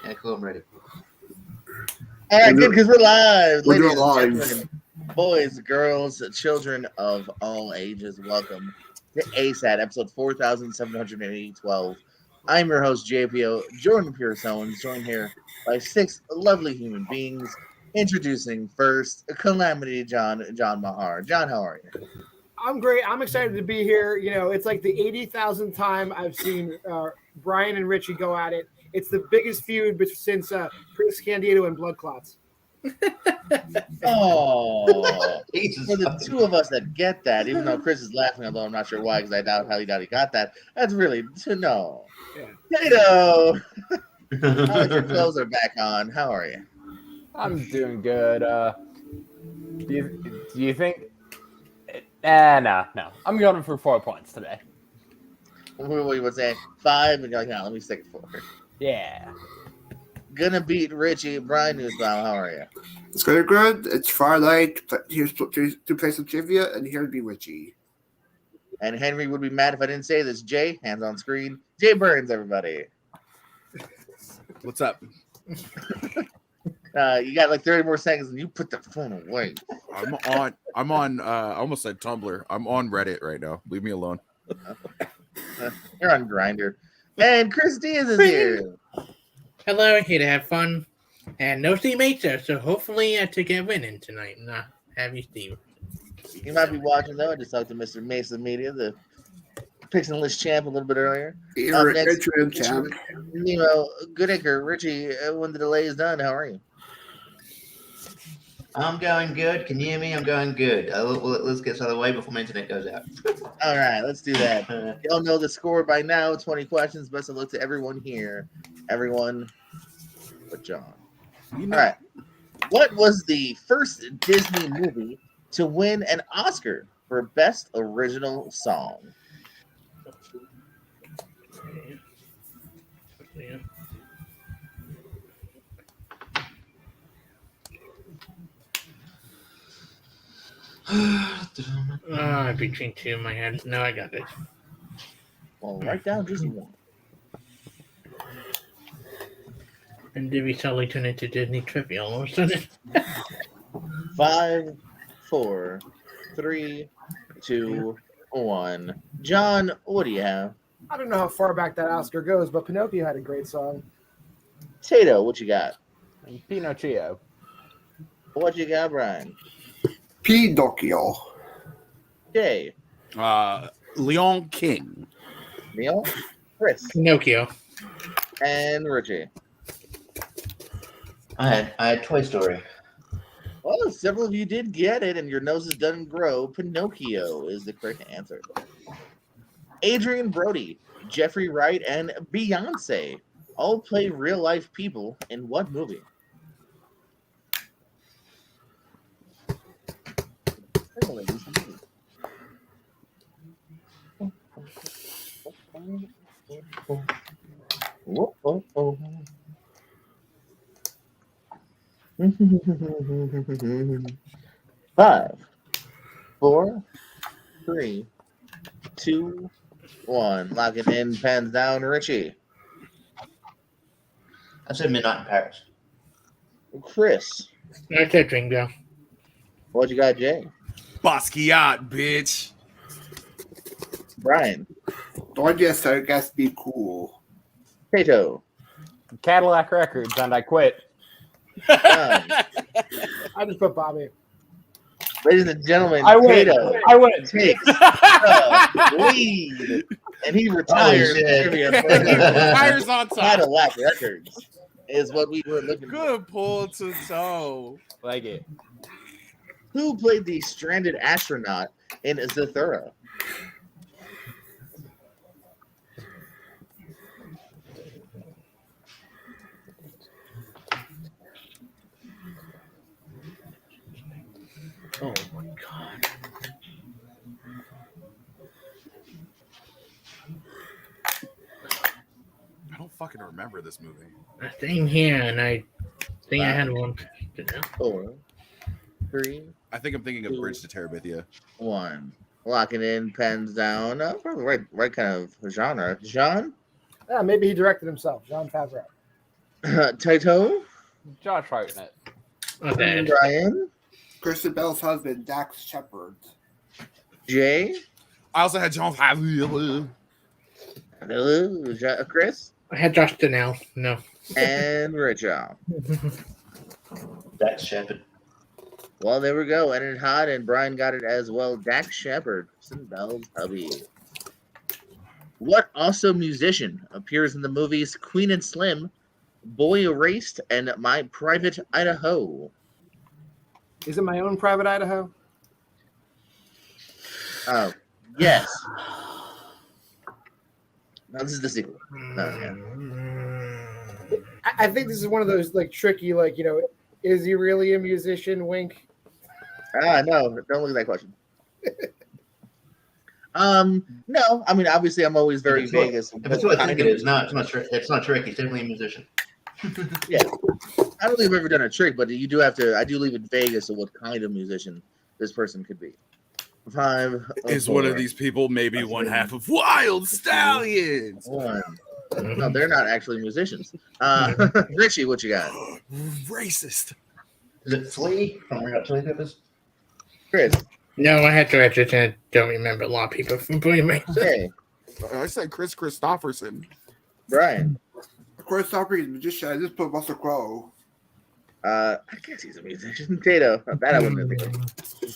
Okay, cool. I'm ready. All right, good, because we're live. We're Ladies live. and gentlemen, boys, girls, children of all ages, welcome to ASAT, episode 4712. I'm your host, JPO, Jordan Pearsons, joined here by 6 lovely human beings. Introducing first, Calamity John Mahar. John, how are you? I'm great. I'm excited to be here. You know, it's like the 80,000th time I've seen Brian and Richie go at it. It's the biggest feud since Chris Candido and Blood Clots. Oh, Jesus. for the two of us that get that, even though Chris is laughing, although I'm not sure why, because I doubt how he got that. That's really to know. Yeah. Tato, now that your clothes are back on, how are you? I'm doing good. Do you think? No. I'm going for 4 points today. What you would say? 5, and you're like, no, let me stick at 4. Yeah. Gonna beat Richie. Brian Newsbound, how are you? It's going good. It's Friday. Here's to play some trivia, and here to be Richie. And Henry would be mad if I didn't say this. Jay, hands on screen. Jay Burns, everybody. What's up? You got like 30 more seconds, and you put the phone away. I'm on. I almost said Tumblr. I'm on Reddit right now. Leave me alone. You're on Grindr. And Chris Diaz is here. Hello, here to have fun. And no teammates there, so hopefully to get winning tonight. Nah, have you, Steve? You might be watching though. I just talked to Mr. Mason Media, the picks and list champ, a little bit earlier. Next, champ. Nemo Goodacre, Richie. When the delay is done, how are you? I'm going good. Can you hear me? I'm going good. Let's get this out of the way before my internet goes out. All right, let's do that. Y'all know the score by now. 20 questions. Best of luck to everyone here. Everyone but John. All right. What was the first Disney movie to win an Oscar for Best Original Song? Between two in my head. No, I got it. Well, write down just one. And did we suddenly turn into Disney trivia all of a sudden? 5, 4, 3, 2, 1. John, what do you have? I don't know how far back that Oscar goes, but Pinocchio had a great song. Tato, what you got? Pinocchio. What you got, Brian? Pinocchio. Jay. Leon King. Neil. Chris. Pinocchio. And Richie. I had Toy Story. Well, several of you did get it, and your noses doesn't grow. Pinocchio is the correct answer. Adrian Brody, Jeffrey Wright, and Beyonce all play real-life people in what movie? Five, 4, 3, 2, 1. Lock it in, pens down, Richie. I said Midnight in Paris. Chris. I said Dreamgirl. What you got, Jay? Basquiat, bitch. Brian. Don't just guess be cool. Tato. Cadillac Records, and I quit. John. I just put Bobby. Ladies and gentlemen, I win. Tato I win. takes the lead, and he retires. shit. Tires on top. Cadillac Records is what we were looking for. Good pull to toe. Like it. Who played the stranded astronaut in Zathura? Oh my god. I don't fucking remember this movie. Same here, and I think I had one. 4, 3, I think I'm thinking of Bridge to Terabithia. 1. Locking in, pens down. Probably right kind of genre. John? Yeah, maybe he directed himself. Jon Favreau. Taito, Josh Hartnett. Okay. Brian, Kristen Bell's husband, Dax Shepard. Jay, I also had John Favreau. Chris, I had Josh Donnell. No. and Richard. Dax Shepard. Well, there we go. Ended hot, and Brian got it as well. Dax Shepard, Kristen Bell's hubby. What also musician appears in the movies Queen and Slim, Boy Erased, and My Private Idaho? Is it My Own Private Idaho? Oh, yes. No, this is the sequel. Yeah. I think this is one of those like tricky, like, you know, is he really a musician? Wink. No, don't look at that question. No, I mean, obviously, I'm always very If it's what- vague as If it's what I think it is, no, it's not trick. It's not trick. He's definitely a musician. Yeah, I don't think I've ever done a trick, but you do have to. I do leave it vague as to what kind of musician this person could be. 5 Is four, one of these people maybe one half of Wild Stallions? 1. No, they're not actually musicians. Richie, what you got? Racist. Is it Flea from Red Hot Chili Peppers? Chris, No, I had to edit and I don't remember a lot of people from Boy Erased. Jay, I said Chris Christopherson. Brian. Of course, Aubrey's a magician. I just put Russell Crowe. I guess he's a musician. Tato, that I wouldn't have been.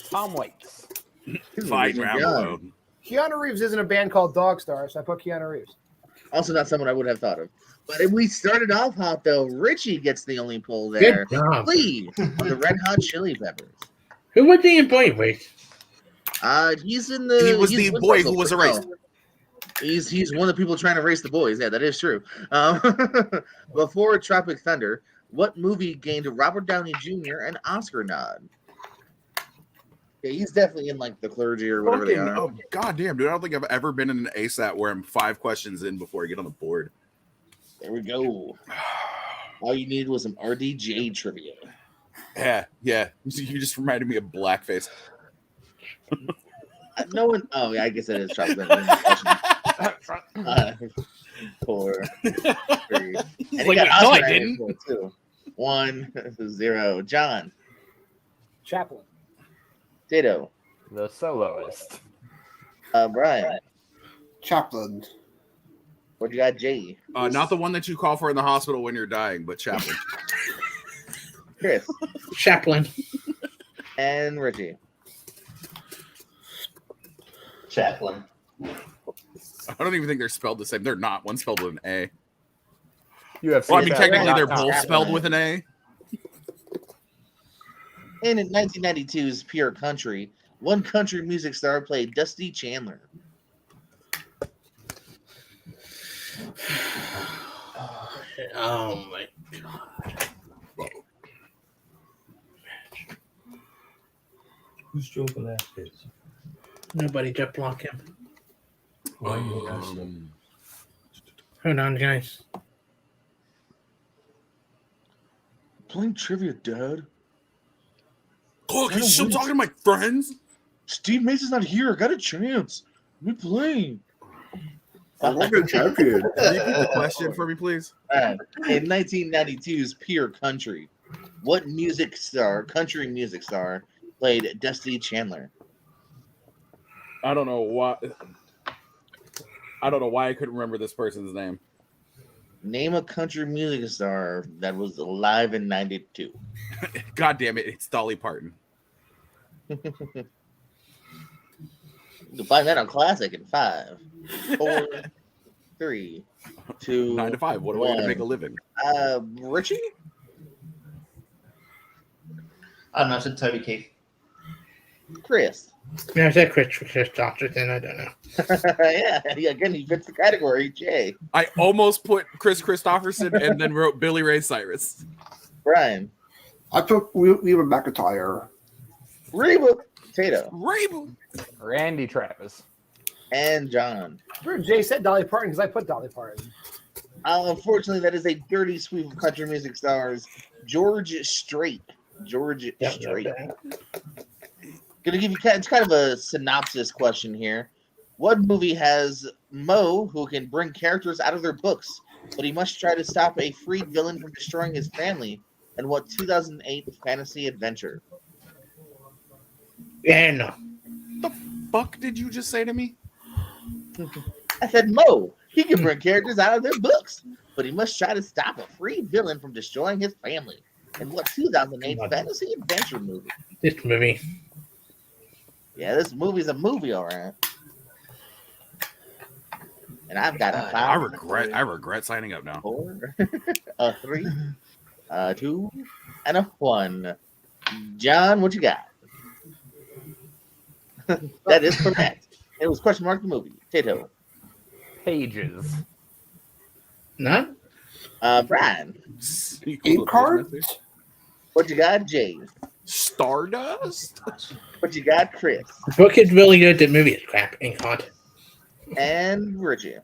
Tom Waits. He's a Fight musician. round John. alone. Keanu Reeves is in a band called Dog Star, so I put Keanu Reeves. Also, not someone I would have thought of. But if we started off hot, though, Richie gets the only pull there. Good job. Flea of the Red Hot Chili Peppers. Who was he in Boy Erased? He's in the. He was he's the with boy Russell who was Crowe. erased. He's one of the people trying to race the boys. Yeah, that is true. Before Tropic Thunder, what movie gained Robert Downey Jr. an Oscar nod? Yeah, he's definitely in like the clergy or whatever they Fucking, are. oh goddamn, dude! I don't think I've ever been in an ASAT where I'm 5 questions in before I get on the board. There we go. All you needed was some RDJ trivia. Yeah. You just reminded me of blackface. No one. Oh, yeah, I guess that is Tropic Thunder. 4, 3. And he Like, got no, I Oscar didn't. for it, too. 1, 0. John, Chaplin. Tato, The soloist. Brian. Chaplin. What you got, Jay? Not the one that you call for in the hospital when you're dying, but Chaplin. Chris Chaplin. and Richie. Chaplin. I don't even think they're spelled the same. They're not. One's spelled with an A. UFC. Well, I mean, technically they're Chaplin. both spelled with an A. And in 1992's Pure Country, one country music star played Dusty Chandler. Oh my god. Who's Joe Velasquez? Nobody just block him. Why you ask Um, Hold on, guys. Playing trivia, Dad. oh, can you still talking to my friends? Steve Mason's not here. I got a chance. We playing. I'm like a champion. Repeat the question for me, please. In 1992's Pure Country, what music star, country music star, played Dusty Chandler? I don't know why. I don't know why I couldn't remember this person's name. Name a country music star that was alive in 92. God damn it! It's Dolly Parton. You can find that on Classic in 5, 4, 3, 2, 9 to 5. What do I do to make a living? Richie? I don't know. I said Toby Keith. Chris. Yeah, I said Chris Doctor, then I don't know. yeah, again, he fits the category. Jay. I almost put Chris Christopherson and then wrote Billy Ray Cyrus. Brian. I put Weaver McIntyre. Reba. Tato. Rabel. Randy Travis. And John. Sure, Jay said Dolly Parton because I put Dolly Parton. Unfortunately, that is a dirty sweep of country music stars. George Strait. George Strait. Gonna give you it's kind of a synopsis question here. What movie has Mo who can bring characters out of their books but he must try to stop a freed villain from destroying his family in what 2008 fantasy adventure? Yeah, no. Fuck did you just say to me? I said, Mo, he can bring characters out of their books, but he must try to stop a freed villain from destroying his family in what 2008 fantasy adventure movie? This movie. Yeah, this movie's a movie, all right. And I've got a I 5, regret signing up now. 4, a 3, a 2, and a 1. John, what you got? That is correct. It was question mark the movie. Tato. Pages. None? Brian. Ink card? What you got, Jay? Stardust? What you got, Chris? The book is really good. The movie is crap. Ink hot. And Richie. I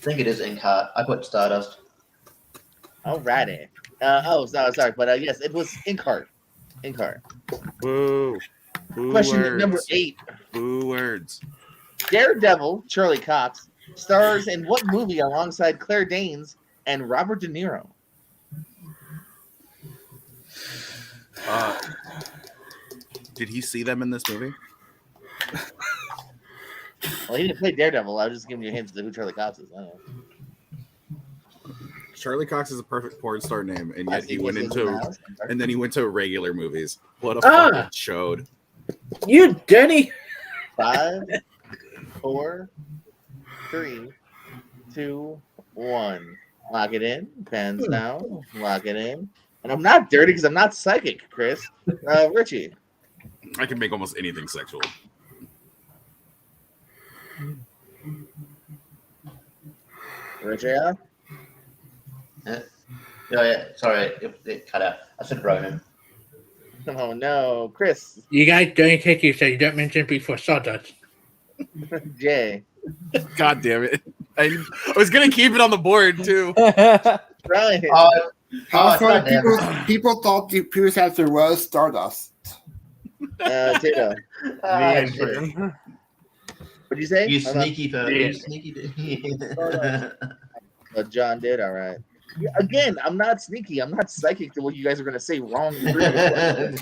think it is Inkheart. I put Stardust. Alrighty. Sorry, but yes, it was Inkheart. Inkheart. Boo. Boo Question words. number 8. Boo words. Daredevil, Charlie Cox, stars in what movie alongside Claire Danes and Robert De Niro? Did he see them in this movie? Well, he didn't play Daredevil. I was just giving you hints to who Charlie Cox is. I don't know. Charlie Cox is a perfect porn star name, and I yet see he went this is in the into house. I'm sorry. and then he went to regular movies. What a Ah. fucking chode. You dirty. 5, 4, 3, 2, 1. Lock it in. Pens down. Lock it in. And I'm not dirty because I'm not psychic, Chris. Richie. I can make almost anything sexual. Richie. Oh, yeah. Sorry, it cut out. I said Ronan. Oh no, Chris. You guys don't take you so you don't mention before Sawdust. Jay. God damn it. I was going to keep it on the board, too. Ryan. How far goddamn. people thought the previous answer was Stardust. Tito. Ah, Me shit. and What'd you say? You I'm not- sneaky bird. You sneaky. John did. All right. Yeah, again, I'm not sneaky. I'm not psychic to what you guys are going to say wrong. Damn it.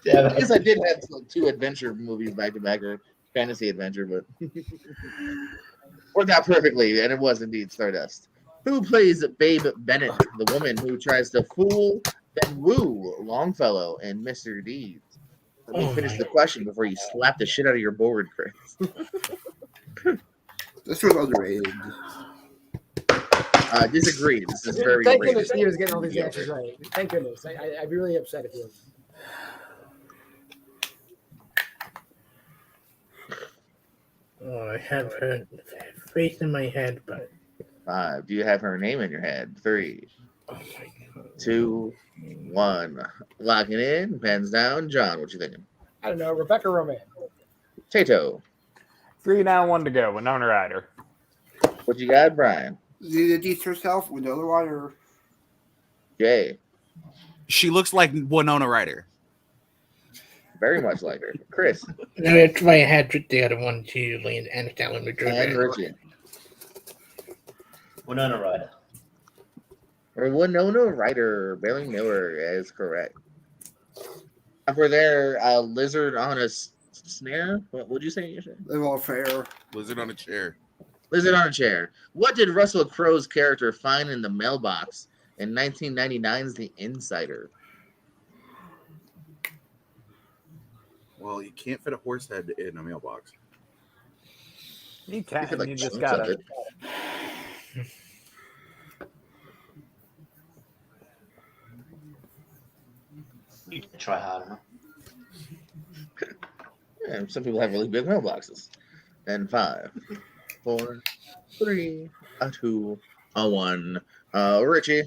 Damn I guess it. I did have like 2 adventure movies back to back, or fantasy adventure, but worked out perfectly, and it was indeed Stardust. Who plays Babe Bennett, the woman who tries to fool and woo Longfellow and Mr. Deeds? Let me Oh finish my the question before you slap the shit out of your board, Chris. This was underrated. Disagree. This is very Thank rated. goodness he was getting all these answers right. Thank goodness. I'd be really upset if he was. Oh, I have her face in my head, but 5. Do you have her name in your head? 3, oh my God. 2, 1. Locking in. Pens down. John, what you thinking? I don't know. Rebecca Romaine. Tato. 3 down, 1 to go. Winona Ryder. What you got, Brian? The Deeds herself with another water. Jay. She looks like Winona Ryder. Very much like her. Chris. No, that's why I had the other one too, and Stanley And Madrid. Richie. Winona Ryder. Or Winona Ryder. Barry Miller is correct. For their lizard on a snare. What would you say? They're all fair. Lizard on a chair. Lizard on a chair. What did Russell Crowe's character find in the mailbox in 1999's The Insider? Well, you can't fit a horse head in a mailbox. You You can. could, like, You just chunks of gotta. it. You can try hard enough. Yeah, some people have really big mailboxes. And 5, 4, 3, a 2, a 1. Richie.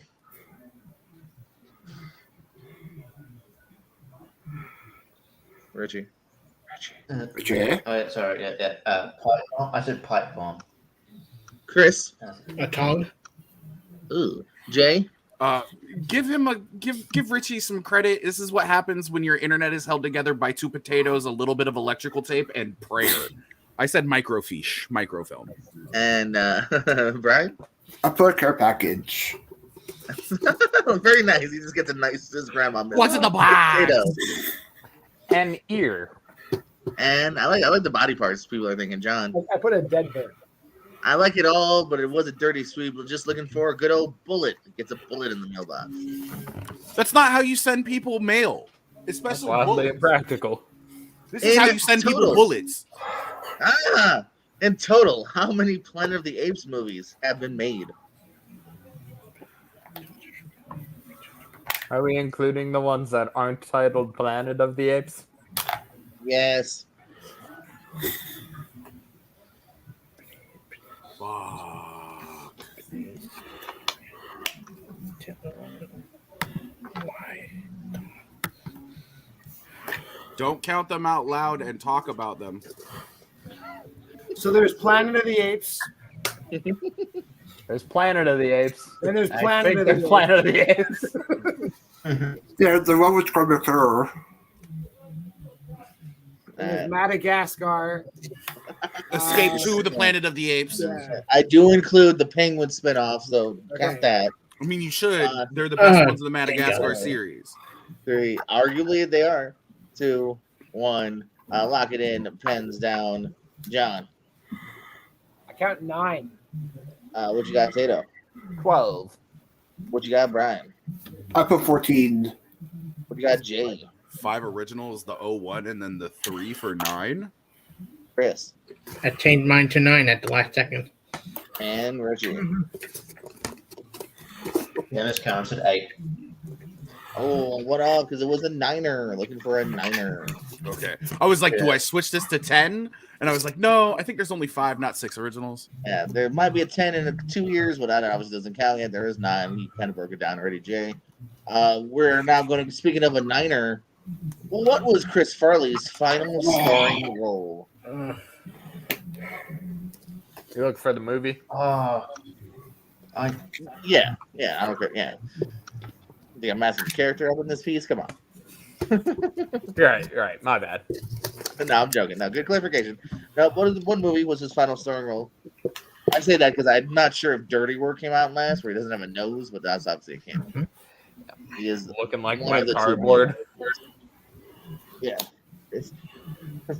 Richie. Okay. Oh, yeah, sorry. Yeah. Pipe bomb. I said pipe bomb. Chris. A tongue. Ooh. Jay. Give Richie some credit. This is what happens when your internet is held together by 2 potatoes, a little bit of electrical tape, and prayer. I said microfiche, microfilm. And Brian? I put care package. Very nice. He just gets a nice his grandma. What's in the box? Potato. An ear. And I like the body parts. People are thinking, John. I put a dead bear. I like it all, but it was a dirty sweep. We're just looking for a good old bullet. Gets a bullet in the mailbox. That's not how you send people mail, especially Wildly bullets. impractical. This is how you send people Total. bullets. In total, how many Planet of the Apes movies have been made? Are we including the ones that aren't titled Planet of the Apes? Yes. Fuck. Don't count them out loud and talk about them. So there's Planet of the Apes, There's Planet of the Apes. and there's I Planet think of there's the Planet of the Apes. Yeah, the one with Corbett Kerr. And there's Madagascar. Escape to the Planet of the Apes. Yeah. I do include the Penguin spinoff, so Okay. count that. I mean, you should. They're the best ones in the Madagascar bingo. series. 3. Arguably, they are. 2, 1. Lock it in. Pens down. John. I count 9. What you got, Tato? 12. What you got, Brian? I put 14. What you got, Jay? 5 originals, the 01, and then the 3 for 9. Chris? I changed mine to 9 at the last second. And Richie. Dennis counts at 8. Oh, what up? Because it was a 9er. Looking for a 9er. Okay. I was like, do I switch this to 10? And I was like, no, I think there's only 5, not 6 originals. Yeah, there might be a 10 in 2 years, but that obviously doesn't count yet. There is 9. He kind of broke it down already, Jay. We're now going to, speaking of a 9er, well, what was Chris Farley's final starring role? You look for the movie? Oh, Yeah, I don't care. Yeah. You think I'm masking character up in this piece? Come on. You're right. My bad. No, I'm joking. No, good clarification. No, what movie was his final starring role? I say that because I'm not sure if Dirty Work came out last, where he doesn't have a nose, but that's obviously a canon. He is Looking like one my of the two cardboard. Yeah.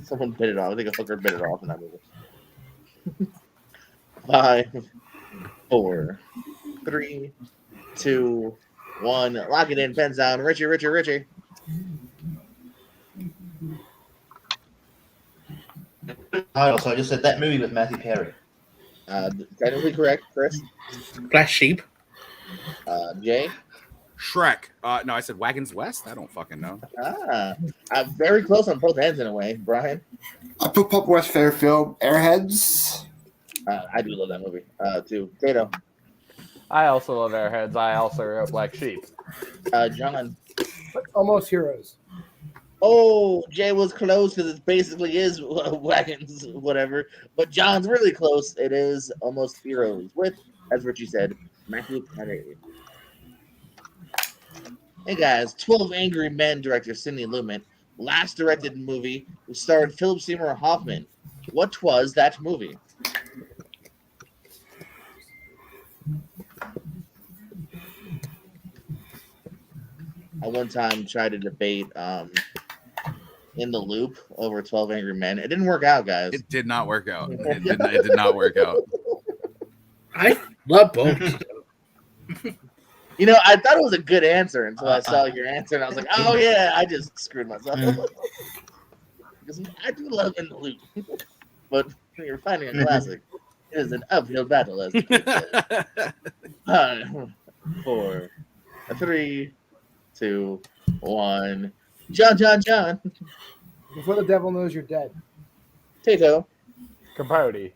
Someone bit it off. I think a hooker bit it off in that movie. 5, 4, 3, 2, 1. Lock it in. Pens down. Richie. so I just said that movie with Matthew Perry. Technically correct, Chris. Black Sheep. Jay. Shrek. No, I said Wagons West? I don't fucking know. I'm very close on both ends in a way. Brian. I put Pop West Fairfield. Airheads. I do love that movie. Too. Tato. I also love Airheads. I also wrote Black Sheep. John. Almost Heroes. Oh, Jay was close because it basically is Wagons, whatever. But John's really close. It is Almost Heroes with, as Richie said, Matthew Perry. Hey guys, 12 Angry Men director Sidney Lumet last directed a movie which starred Philip Seymour Hoffman. What was that movie? I one time tried to debate In the Loop over 12 Angry Men. It didn't work out, guys. It did not work out. It did not work out. I love both. You know, I thought it was a good answer until I saw your answer, and I was like, oh, yeah, I just screwed myself. Because I do love In the Loop. But when you're finding a classic, it is an uphill battle, as the kid says. 5, 4, 3, 2, 1. John. Before the Devil Knows You're Dead. Tato. Capote.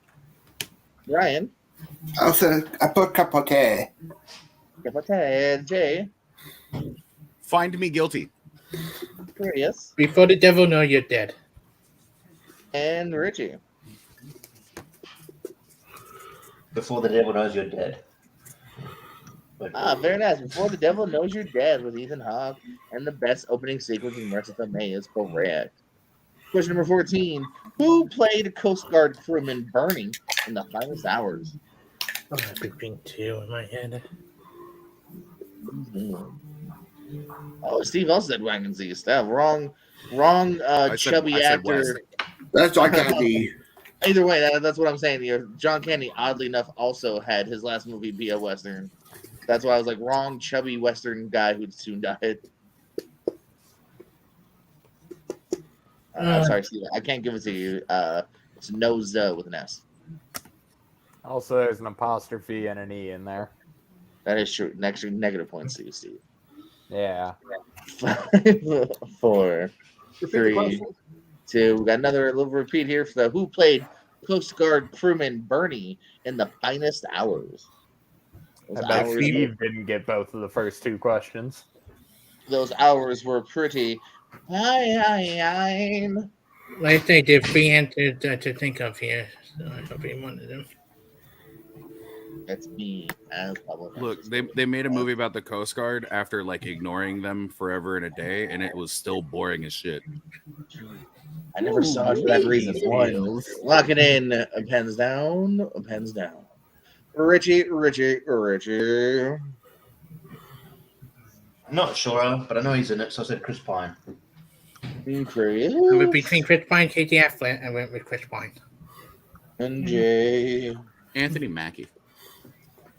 Ryan. I put Capote. Jay. Find me guilty. Curious. Before the Devil Know You're Dead. And Richie. Before the Devil Knows You're Dead. Very nice. Before the Devil Knows You're Dead with Ethan Hawke, and the best opening sequence in Marissa May is correct. Question number 14. Who played Coast Guard crewman Bernie in The Finest Hours? Oh, between two in my head. Oh, Steve also said Wagon Z Steph. Wrong, chubby I said actor. That's John Candy. Either way, that's what I'm saying here. John Candy, oddly enough, also had his last movie be a Western. That's why I was like, wrong, chubby Western guy who'd soon died. I'm sorry, Steve. I can't give it to you. It's Noza with an S. Also, there's an apostrophe and an E in there. That is true. Next negative points to you, Steve. Yeah. 5, 4, Repeat the 3, question. 2. We got another little repeat here for the who played Coast Guard crewman Bernie in The Finest Hours. Those I bet hours, Steve didn't get both of the first two questions. those hours were pretty. Fine. Like I say, there are three answers to think of here. So I hope you wanted them. That's me as public. Look, they made a movie about the Coast Guard after like ignoring them forever and a day, and it was still boring as shit. I never saw it for that reason. One, lock it in. Pens down. Pens down. Richie. I'm not sure, but I know he's in it, so I said Chris Pine. Chris I went between Chris Pine and Casey Affleck. I went with Chris Pine. and Jay Anthony Mackie.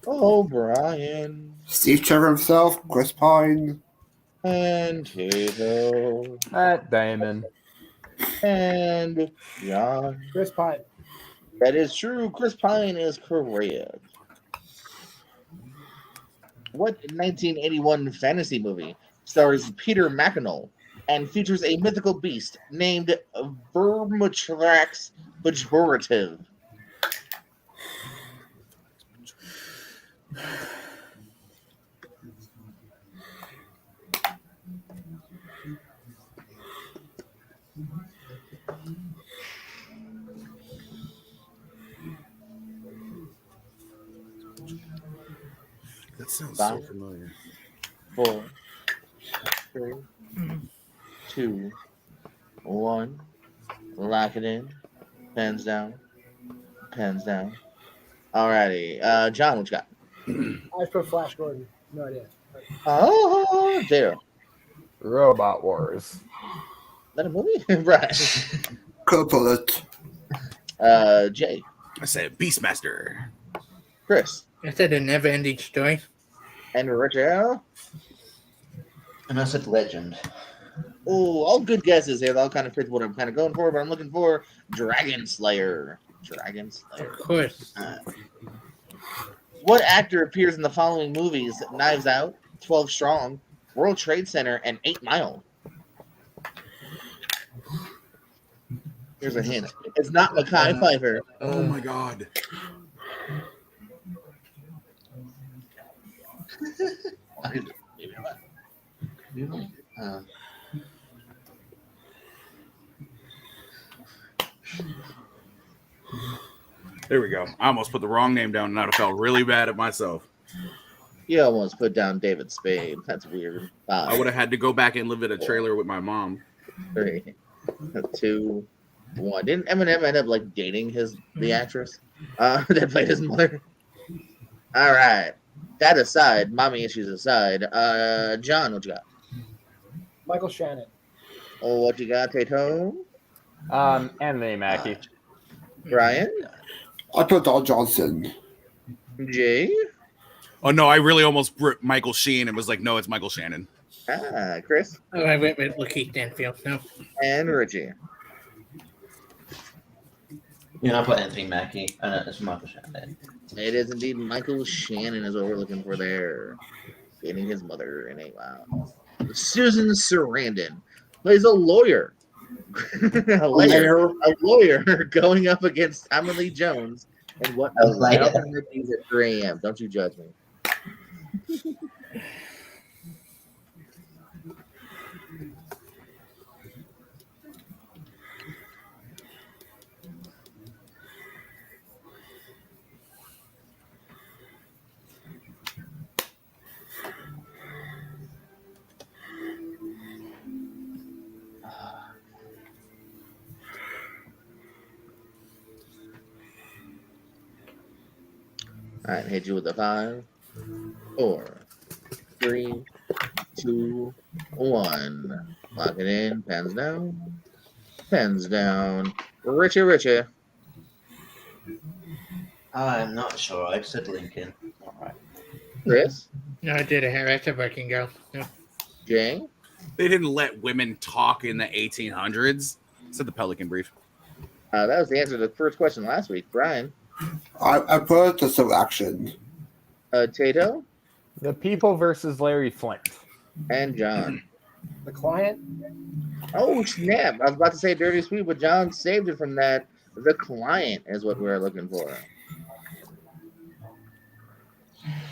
O'Brien Steve Trevor himself, Chris Pine. and Tato Matt Damon. and John. Chris Pine. That is true. Chris Pine is correct. What 1981 fantasy movie stars Peter McInall and features a mythical beast named Vermitrax Pejorative? That sounds so familiar. 4, 3, 2, 1. Lock it in. Pens down. Pens down. Alrighty. John, what you got? I just put Flash Gordon. No idea. Oh, there. Robot Wars. That a movie? Right. Could put it. Jay. I said Beastmaster. Chris. I said a never-ending story. And Richard. And I said Legend. Oh, all good guesses here. They all kind of fit what I'm kind of going for, but I'm looking for Dragon Slayer. Dragon Slayer. Of course. What actor appears in the following movies? Knives Out, 12 Strong, World Trade Center, and 8 Mile. Here's a hint. It's not Mekhi Phifer. Oh my god. There we go. I almost put the wrong name down and I'd have felt really bad at myself. You almost put down David Spade. That's weird. I would have had to go back and live in a trailer with my mom. 3, 2, 1. Didn't Eminem end up like dating the actress that played his mother? All right. That aside, mommy issues aside, John, what you got? Michael Shannon. Oh, what you got, Tato? Anthony Mackie. Brian? I put Don Johnson. Jay? Oh no, I really almost brought Michael Sheen and was like, no, it's Michael Shannon. Chris? Oh, I went with Lakeith Stanfield. No. And Richie. You know, I put Anthony Mackie, and it's Michael Shannon. It is indeed Michael Shannon is what we're looking for there. Dating his mother in a wow. Susan Sarandon plays a lawyer. a lawyer going up against Tommy Lee Jones and what A lawyer. things at 3 a.m. Don't you judge me. All right, hit you with a 5, 4, 3, 2, 1. Lock it in. Pens down. Pens down. Richie. I'm not sure. I said Lincoln. All right. Chris. No, I did. That's a working girl. No. Jay. They didn't let women talk in the 1800s. Said the Pelican Brief. That was the answer to the first question last week. Brian. I put the selection. Tato. The People versus Larry Flint. And John. The Client. Oh, snap. I was about to say Dirty Sweet, but John saved it from that. The Client is what we're looking for.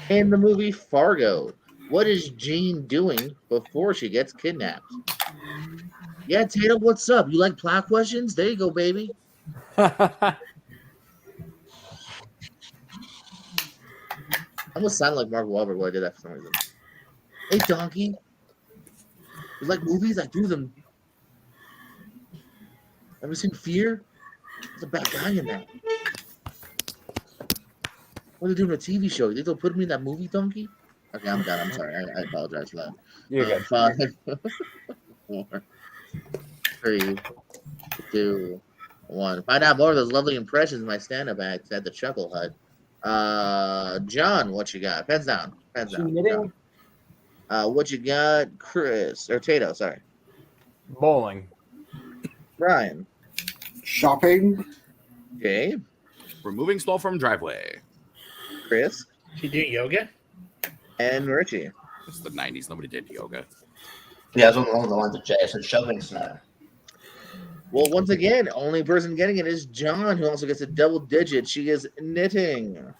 In the movie Fargo, what is Jean doing before she gets kidnapped? Yeah, Tato, what's up? You like plot questions? There you go, baby. I almost sounded like Mark Wahlberg when I did that for some reason. Hey, donkey. You like movies? I do them. Ever seen Fear? There's a bad guy in that. What are they doing a TV show? You think they'll put me in that movie, donkey? Okay, I'm done. I'm sorry. I apologize for that. You're good. 5, 4, 3, 2, 1. Find out more of those lovely impressions of my stand-up acts at the Chuckle Hut. John, what you got? Pens down. Pens down. Knitting. What you got, Chris? Or Tato, sorry. Bowling. Brian. Shopping. Jay. Removing stall from driveway. Chris. She do yoga? And Richie. It's the 90s. Nobody did yoga. Yeah, I was along the lines of Jay. I said shoveling snow. Well, once again, only person getting it is John, who also gets a double digit. She is knitting.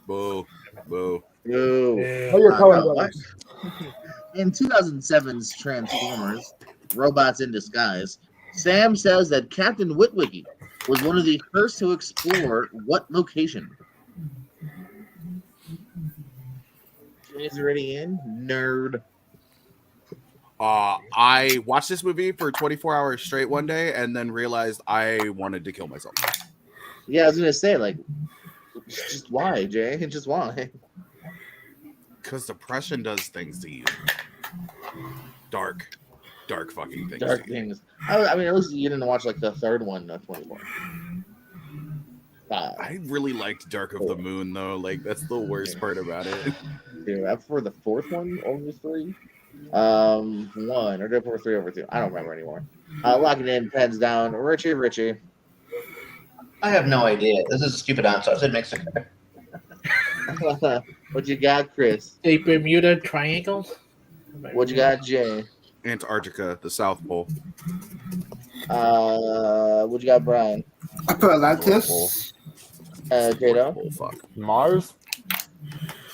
Boo. Boo. Ooh. Oh, you're Coen what? Brothers. In 2007's Transformers, Robots in Disguise, Sam says that Captain Witwicky was one of the first to explore what location? Is already in? Nerd. I watched this movie for 24 hours straight one day and then realized I wanted to kill myself. Yeah, I was going to say, like, just why, Jay? Just why? Because depression does things to you. Dark fucking things. Dark to you. things. I mean, at least you didn't watch, like, the third one, 24. 5. I really liked Dark of the Moon, though. Like, that's the worst part about it. Dude, I prefer the fourth one over 3. 1 or did I prefer 3 over 2? I don't remember anymore. Locking in, pens down. Richie. I have no idea. This is a stupid answer. I said Mexico. What you got, Chris? The Bermuda Triangle? What you got, Jay? Antarctica, the South Pole. What you got, Brian? I put Atlantis. Tato Oh, fuck. Mars.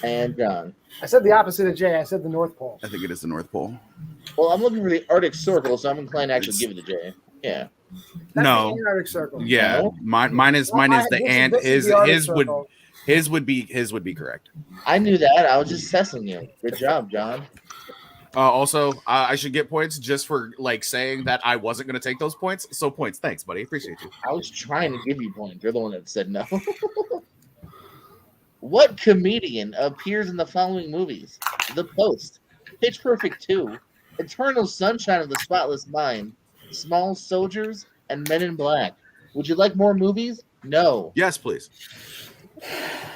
and John. I said the opposite of Jay. I said the North Pole. I think it is the North Pole. Well, I'm looking for the Arctic Circle, so I'm inclined to actually give it to Jay. Yeah. That's No. the Antarctic Circle. Yeah, No? mine is the ant. This is His the Arctic his would Circle. his would be correct. I knew that. I was just testing you. Good job, John. Also, I should get points just for like saying that I wasn't going to take those points. So points, thanks, buddy. Appreciate you. I was trying to give you points. You're the one that said no. What comedian appears in the following movies? The Post, Pitch Perfect 2, Eternal Sunshine of the Spotless Mind, Small Soldiers, and Men in Black. Would you like more movies? No. Yes, please.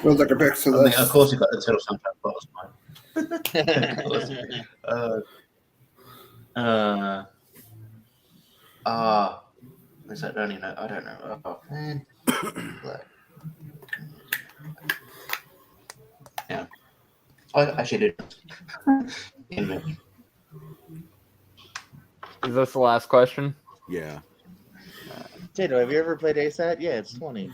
Feels like a pick to I mean, this. of course, you got the Turtle Sunshine Box, man. Is that only no? I don't know. Oh, man. Yeah. I actually did. Is this the last question? Yeah. Tato, have you ever played ASAT? Yeah, it's 20.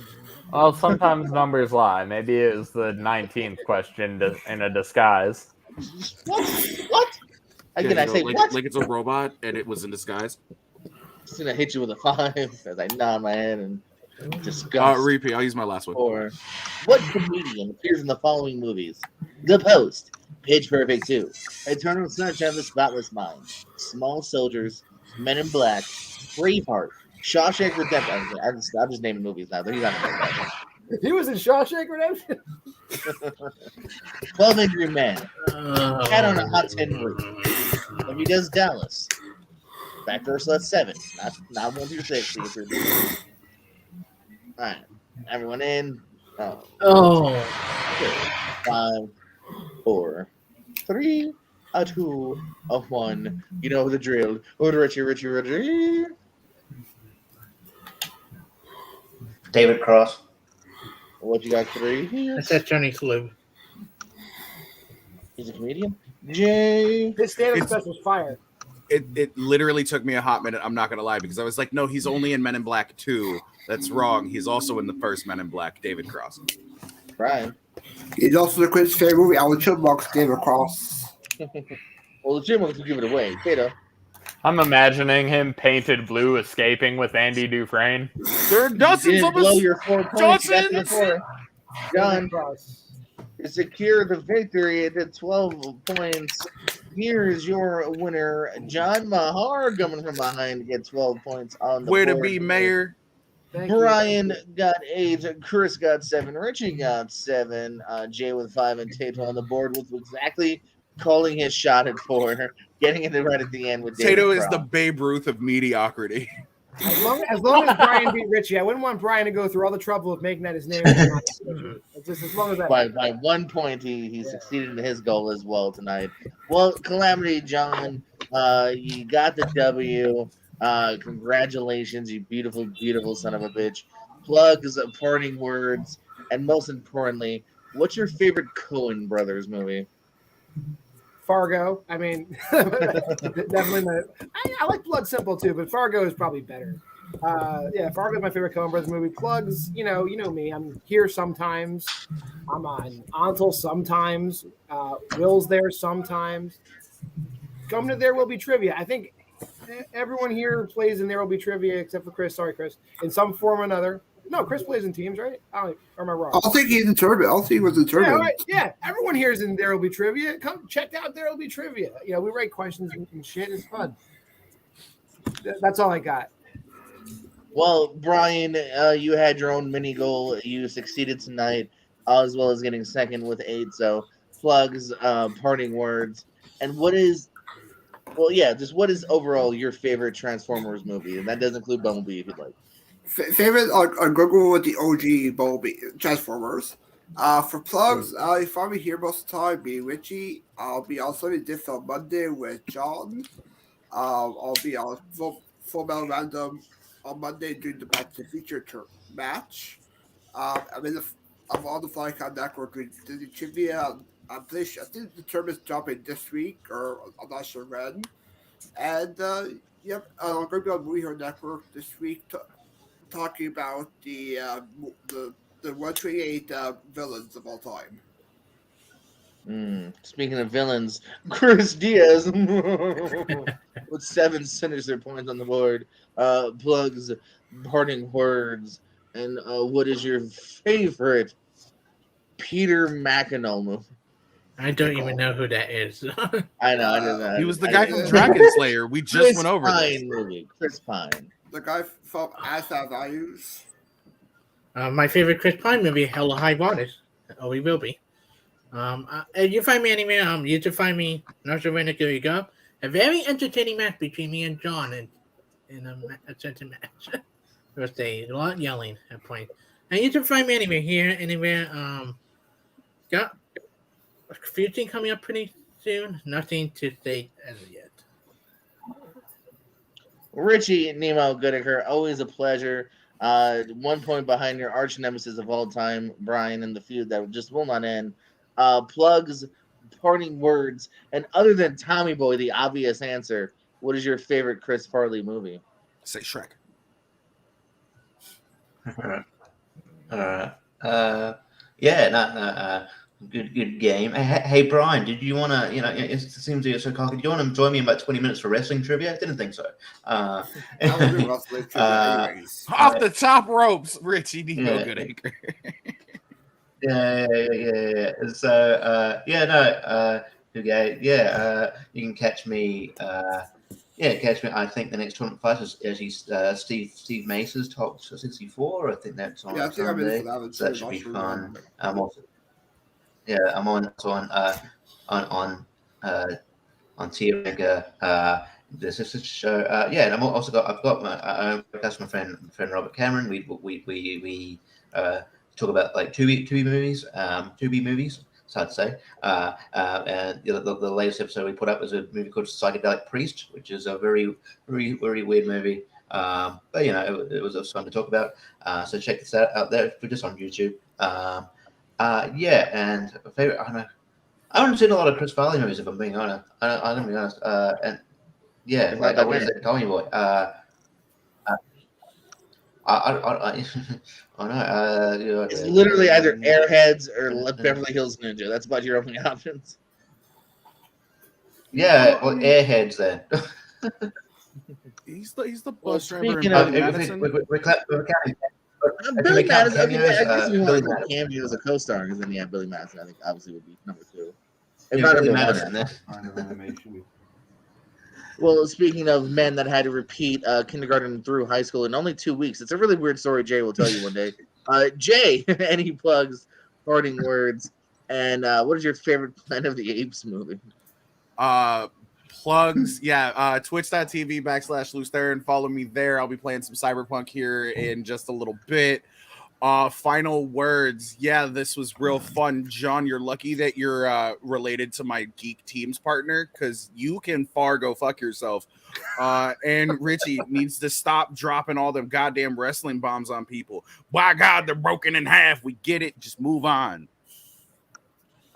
Well, sometimes numbers lie. Maybe it was the 19th question in a disguise. What? Again, I say like, what? like it's a robot and it was in disguise. Just gonna hit you with a 5 as I nod my head and discuss. Repeat. I'll use my last one. Or what comedian appears in the following movies? The Post, Pitch Perfect 2, Eternal Sunshine of the Spotless Mind, Small Soldiers, Men in Black, Braveheart, Shawshank Redemption. I'm just naming movies now. He's not in He was in Shawshank Redemption. 12 Angry Men. Oh. Cat on a Hot Tin Roof. If he does Dallas. Back to Ursula 7. Not 1 through 6. Alright. Everyone in. Oh. 5, 4, 3, a 2, a 1. You know the drill. Oh, Richie. David Cross. What you got? 3? That's that Johnny Clue. He's a comedian. Jay. His stand-up It's- special's fire. It literally took me a hot minute. I'm not gonna lie, because I was like, no, he's only in Men in Black 2. That's wrong. He's also in the first Men in Black. David Cross. Brian. He's also the Quinn's favorite movie, Alan Chipmunks, David Cross. Well, the Chipmunks will give it away. Kato. I'm imagining him painted blue escaping with Andy Dufresne. There are dozens Didn't of blow us. your 4 points. You got to the Dozens! 4. John. Cross. To secure the victory at 12 points, here's your winner, John Mahar, coming from behind to get 12 points on the Way to board. be, Mayor. Thank you. Brian got 8, Chris got 7, Richie got 7, Jay with 5, and Tato on the board with exactly calling his shot at 4, getting it right at the end with David Tato is Cross. the Babe Ruth of mediocrity. As long as Brian beat Richie, I wouldn't want Brian to go through all the trouble of making that his name. It's just as long as that. By 1 point, he succeeded in his goal as well tonight. Well, Calamity John, you got the W. Congratulations, you beautiful, beautiful son of a bitch. Plugs, parting words, and most importantly, what's your favorite Coen Brothers movie? Fargo. I mean, definitely. I like Blood Simple too, but Fargo is probably better. Yeah, Fargo is my favorite Coen Brothers movie. Plugs, you know me. I'm here sometimes. I'm on Antle sometimes. Will's there sometimes. Come to There Will Be Trivia. I think everyone here plays in There Will Be Trivia except for Chris. Sorry, Chris. In some form or another. No, Chris plays in teams, right? Or am I wrong? I'll think he's in tournament. I'll think he was in Yeah, tournament. right. Yeah, everyone here is in There Will Be Trivia. Come check out There Will Be Trivia. You know, we write questions and shit. It's fun. That's all I got. Well, Brian, you had your own mini goal. You succeeded tonight, as well as getting second with 8. So, plugs, parting words, and what is overall your favorite Transformers movie? And that does include Bumblebee, if you'd like. Favorite on Google with the OG Bumblebee Transformers. For plugs, you find me here most of the time. Be Richie. I'll be on Sunday Diff on Monday with John. I'll be on Full Metal Random on Monday during the Back to the Future match. I'm on the Flycon Network with Disney Trivia. I think the term is dropping this week, or I'm not sure when. And I'm going to be on Movie Hero Network this week. Talking about the 128 villains of all time. Speaking of villains, Chris Diaz with 7 Sinister points on the board. Plugs, parting words, and what is your favorite Peter McEnroe movie? I don't even know who that is. I know. He was the guy from Dragon Slayer. We just went over this. Pine movie. Chris Pine. The guy from As That Values. My favorite Chris Pine movie, Hell or High Waters. Oh, he will be. You find me anywhere. You can find me. Not sure when you go. A very entertaining match between me and John in a certain match. There was a lot of yelling at point. And you can find me anywhere here, anywhere. Got a few things coming up pretty soon. Nothing to say as of yet. Richie Nemo Goodacre, always a pleasure. 1 point behind your arch nemesis of all time, Brian, in the feud that just will not end. Plugs, parting words, and other than Tommy Boy, the obvious answer, what is your favorite Chris Farley movie? Say Shrek. Good game. Hey, Brian, did you want to, it seems you're so cocky. Do you want to join me in about 20 minutes for wrestling trivia? I didn't think so. I don't do wrestling trivia anyways. Off the top ropes, Richie Nemo Goodacre. Yeah. So, you can catch me, yeah, catch me. I think the next tournament fight is actually Steve Mace's top 64. I think that's on Yeah, I think I'm in Sunday, for that one so that too, should be not sure fun. when. I'm also, yeah, I'm on Tiaga. This is a show. Yeah, and I've got my friend Robert Cameron. We talk about like Tubi movies. Tubi movies. It's hard to say. And the latest episode we put up was a movie called Psychedelic Priest, which is a very weird movie. But it was fun to talk about. So check this out there. We're just on YouTube. Yeah, and a favorite. I don't know. I haven't seen a lot of Chris Farley movies, if I'm being honest. I'm gonna be honest. And yeah, Like like what is it? Tommy Boy. I know. It's literally either Airheads or Beverly Hills Ninja. That's about your only options. Yeah, well, Airheads then. He's the Well, bus driver in speaking of- Billy Madison. We're counting. Billy we count Madison. I cameos? guess if you Billy want to Madison. cameo as a co-star, because then Billy Madison, I think obviously would be number 2. If Yeah, not Billy number 1. Madison then. Kind of animation. Well, speaking of men that had to repeat kindergarten through high school in only 2 weeks, it's a really weird story. Jay will tell you one day. Jay, any plugs, parting words, and what is your favorite Planet of the Apes movie? Plugs, yeah. Twitch.tv/Loose Theron. Follow me there. I'll be playing some Cyberpunk here in just a little bit. Final words. Yeah, this was real fun. John, you're lucky that you're related to my Geek Teams partner, because you can far go fuck yourself. And Richie needs to stop dropping all them goddamn wrestling bombs on people. By God, they're broken in half. We get it. Just move on.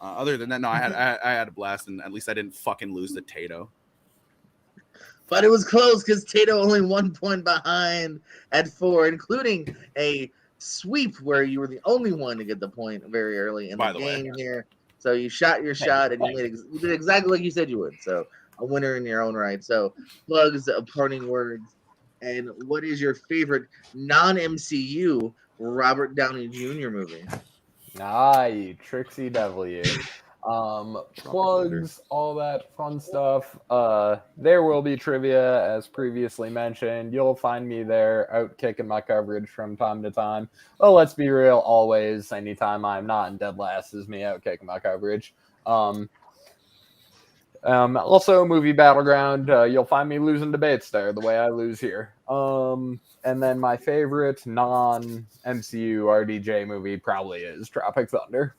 Other than that, no, I had a blast, and at least I didn't fucking lose to Tato. But it was close because Tato only 1 point behind at 4, including a sweep where you were the only one to get the point very early in the game here. So you shot your shot and you did exactly like you said you would. So a winner in your own right. So plugs, parting words, and what is your favorite non-MCU Robert Downey Jr. movie? You tricksy devil, you. Plugs, all that fun stuff. There will be trivia, as previously mentioned. You'll find me there, out kicking my coverage from time to time. Well, let's be real, always. Anytime I'm not in dead last is me out kicking my coverage. Also, movie Battleground. You'll find me losing debates there, the way I lose here. And then my favorite non-MCU RDJ movie probably is Tropic Thunder.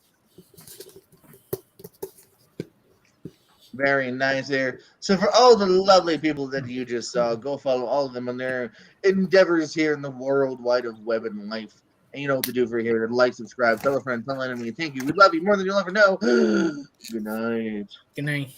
Very nice there. So for all the lovely people that you just saw, go follow all of them on their endeavors here in the world wide of web and life. And you know what to do for here. Like, subscribe, tell a friend, tell an enemy. Thank you. We love you more than you'll ever know. Good night. Good night.